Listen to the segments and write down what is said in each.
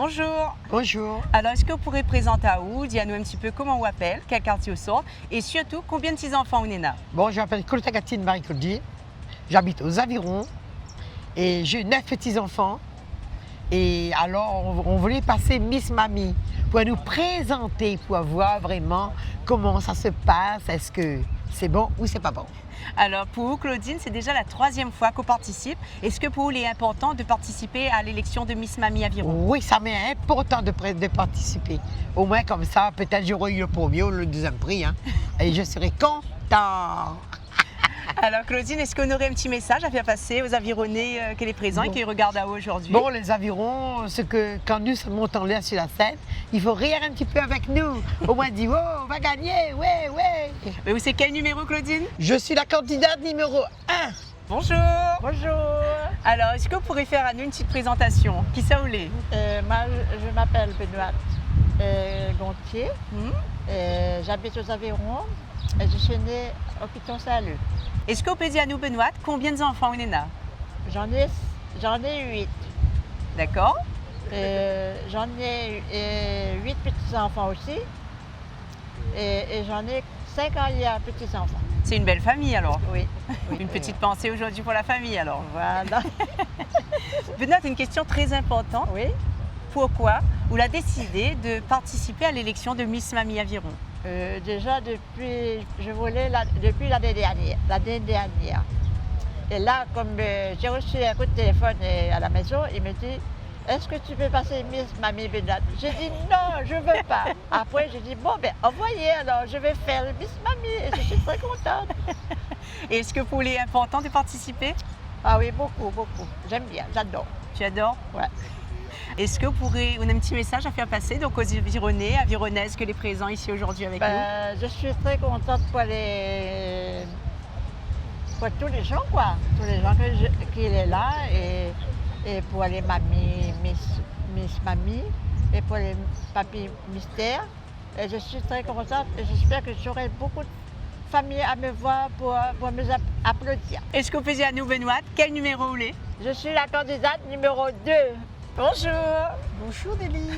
Bonjour. Bonjour. Alors, est-ce que vous pourrez présenter à vous, dire-nous un petit peu comment on appelle, quel quartier au sort, et surtout combien de petits-enfants on est là? Bon, je m'appelle Coltagatine Marie-Claudie. J'habite aux Avirons et j'ai 9 petits-enfants. Et alors, on voulait passer Miss Mamie pour nous présenter, pour voir vraiment comment ça se passe. Est-ce que c'est bon ou c'est pas bon? Alors, pour vous, Claudine, c'est déjà la 3e fois qu'on participe. Est-ce que pour vous, il est important de participer à l'élection de Miss Mamie Aviron? Oui, ça m'est important de participer. Au moins comme ça, peut-être j'aurai eu le premier ou le deuxième prix. Et je serai content. Alors, Claudine, est-ce qu'on aurait un petit message à faire passer aux Avironnais qui est présent et qui regardent à vous aujourd'hui? Bon, les Avirons, c'est que quand nous montons là sur la scène, il faut rire un petit peu avec nous. Au moins dire, oh, on va gagner, ouais, ouais. Mais vous, c'est quel numéro, Claudine? Je suis la candidate numéro 1. Bonjour. Bonjour, Alors, est-ce que vous pourrez faire à nous une petite présentation? Qui ça vous l'est? moi je m'appelle Benoît Gontier, Hmm? j'habite aux Avirons et je suis née au Piton-Salut. Est-ce que vous pouvez dire à nous, Benoît, combien d'enfants on est là? J'en ai 8. D'accord? J'en ai 8 petits-enfants aussi et j'en ai 5 arrière petits-enfants. C'est une belle famille alors. Oui. Une petite pensée aujourd'hui pour la famille alors. Voilà. Benoît, une question très importante. Oui. Pourquoi vous avez décidé de participer à l'élection de Miss Mamie Aviron? Déjà depuis l'année dernière. Et là, comme j'ai reçu un coup de téléphone à la maison, il me dit est-ce que tu peux passer Miss Mamie Benoît? J'ai dit non, je ne veux pas. Après, j'ai dit bon, ben envoyez alors, je vais faire Miss Mamie et je suis très contente. Et est-ce que pour vous, il est important de participer? Ah oui, beaucoup, beaucoup. J'aime bien, j'adore. Tu adores? Ouais. Est-ce que vous pourrez, on a un petit message à faire passer donc aux Avironnais, Avironnaises que les présents ici aujourd'hui avec nous? Je suis très contente pour tous les gens, quoi. Tous les gens qui est là et pour les mamies, Miss Mamie et pour les papis mystères. Et je suis très contente et j'espère que j'aurai beaucoup de familles à me voir pour me applaudir. Est-ce que vous pouvez dire à nous, Benoît, quel numéro vous voulez? Je suis la candidate numéro 2. Bonjour. Bonjour Nelly.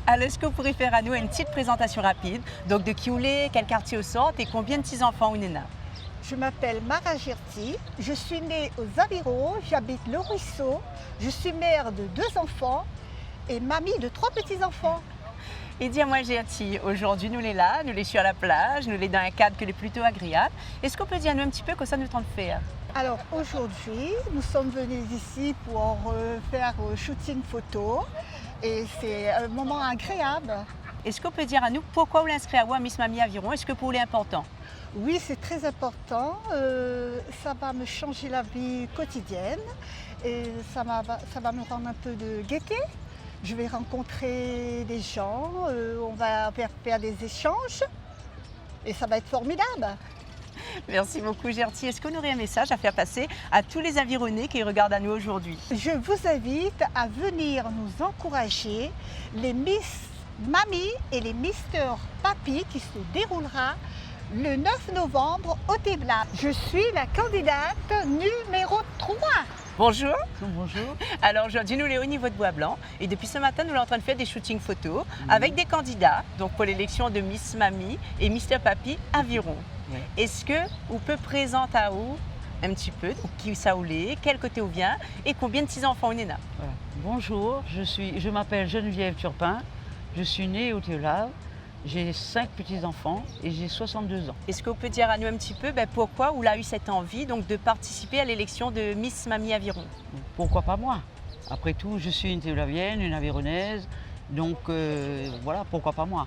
Alors, est-ce que vous pourrez faire à nous une petite présentation rapide? Donc, de qui vous êtes, quel quartier vous sortez et combien de petits-enfants vous êtes là? Je m'appelle Mara Girti, je suis née aux Avirons, j'habite le Ruisseau, je suis mère de 2 enfants et mamie de 3 petits-enfants. Et dis-moi, Gertie, aujourd'hui nous les là, nous les sur la plage, nous les dans un cadre qui est plutôt agréable. Est-ce qu'on peut dire nous un petit peu que ça nous tente de faire? Alors aujourd'hui, nous sommes venus ici pour faire shooting photo et c'est un moment agréable. Est-ce qu'on peut dire à nous pourquoi vous l'inscrivez à vous à Miss Mamie Aviron? Est-ce que pour vous c'est important? Oui, c'est très important, ça va me changer la vie quotidienne et ça va me rendre un peu de gaieté. Je vais rencontrer des gens, on va faire des échanges et ça va être formidable. Merci beaucoup, Gertie. Est-ce qu'on aurait un message à faire passer à tous les Avironnais qui regardent à nous aujourd'hui? Je vous invite à venir nous encourager les Miss Mamie et les Mister Papy qui se déroulera le 9 novembre au Téblat. Je suis la candidate numéro 3. Bonjour. Bonjour. Alors aujourd'hui nous sommes au niveau de Bois-Blanc et depuis ce matin nous sommes en train de faire des shootings photos avec des candidats donc pour l'élection de Miss Mamie et Mister Papy Aviron. Est-ce que vous pouvez présenter à vous un petit peu donc, qui ça vous est, quel côté vous vient et combien de petits-enfants on est là? Voilà. Bonjour, je m'appelle Geneviève Turpin, je suis née au Théolave, j'ai 5 petits-enfants et j'ai 62 ans. Est-ce que vous pouvez dire à nous un petit peu pourquoi vous avez eu cette envie donc, de participer à l'élection de Miss Mamie Aviron? Pourquoi pas moi? Après tout, je suis une Théolavienne, une Avironnaise, donc voilà, pourquoi pas moi?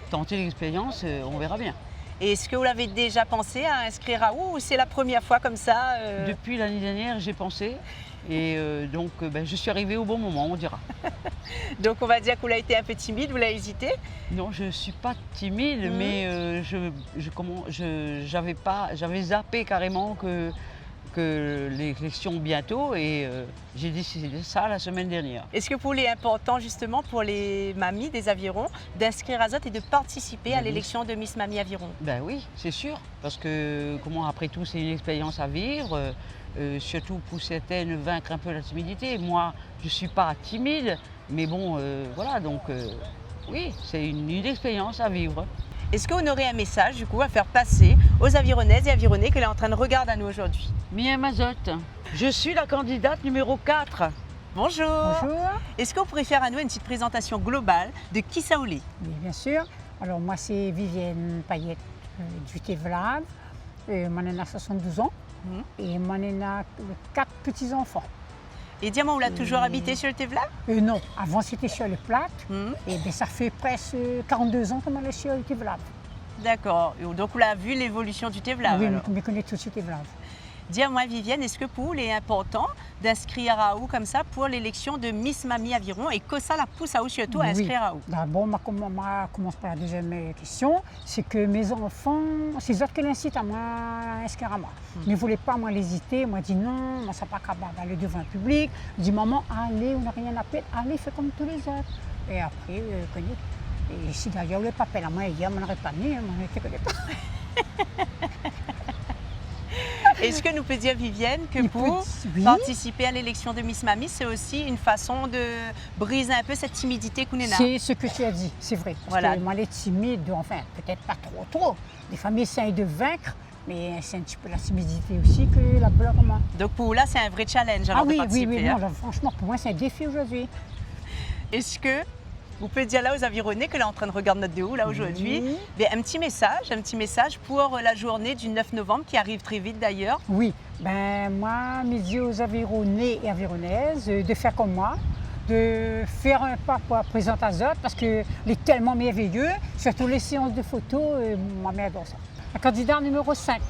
Tenter l'expérience, on verra bien. Et est-ce que vous l'avez déjà pensé à inscrire à vous ou c'est la première fois comme ça Depuis l'année dernière, j'ai pensé et donc je suis arrivée au bon moment, on dira. Donc on va dire que vous l'avez été un peu timide, vous l'avez hésité? Non, je ne suis pas timide, mais j'avais zappé carrément que l'élection bientôt et j'ai décidé ça la semaine dernière. Est-ce que pour vous, il est important justement pour les mamies des Avirons d'inscrire à Zot et de participer à l'élection de Miss Mamie Aviron? Ben oui, c'est sûr, parce que après tout c'est une expérience à vivre. surtout pour certaines, vaincre un peu la timidité. Moi, je ne suis pas timide, Mais bon, voilà, donc oui, c'est une expérience à vivre. Est-ce qu'on aurait un message du coup à faire passer aux Avironnaises et Avironnais que l'on est en train de regarder à nous aujourd'hui? Mia Mazotte, je suis la candidate numéro 4. Bonjour. Bonjour, Est-ce que vous pourriez faire à nous une petite présentation globale de qui ça oui, bien sûr. Alors moi c'est Vivienne Payette du Tévelave. Moi j'en ai 72 ans Mhm. et moi j'en ai 4 petits-enfants. Et dis-moi, vous l'avez toujours habité sur le Tévelin? Non, avant c'était sur le Plate Mhm. et bien ça fait presque 42 ans que moi je suis sur le Tévelave. D'accord. Donc vous l'avez vu l'évolution du Tévelin. Oui, alors. je me connais tout de suite Tévelave. Dis-moi, Vivienne, est-ce que pour vous, il est important d'inscrire à vous comme ça pour l'élection de Miss Mamie Aviron et que ça la pousse à vous surtout à Oui. inscrire à vous? D'abord, moi commence par la deuxième question, c'est que mes enfants, c'est eux qui l'incitent à moi à inscrire à moi. Ils ne voulaient pas moi l'hésiter, moi dit non, moi ça pas capable d'aller devant le public. Je dis maman, allez, on n'a rien à perdre, allez, fais comme tous les autres. Et après, et si d'ailleurs le papa à moi hier, on n'aurait pas mis, on n'était que des Est-ce que nous peut dire, Vivienne, que Il pour peut- oui. participer à l'élection de Miss Mamie, c'est aussi une façon de briser un peu cette timidité qu'on est là? C'est ce que tu as dit, c'est vrai. Parce Voilà. que moi, les timides, enfin, peut-être pas trop. Des familles essayent de vaincre, mais c'est un petit peu la timidité aussi que la peur comment. Donc pour vous, là, c'est un vrai challenge alors Ah de oui, participer. oui, hein. non, franchement, pour moi, c'est un défi aujourd'hui. Est-ce que vous pouvez dire là aux Avironnais que là, en train de regarder notre déo là aujourd'hui, Oui. bien, un petit message pour la journée du 9 novembre qui arrive très vite d'ailleurs. Oui, ben moi, mes yeux aux Avironnais et Avironnaises, de faire comme moi, de faire un pas pour présenter à Zot, parce qu'il est tellement merveilleux, surtout les séances de photos, moi, j'adore ça. La candidate numéro 5.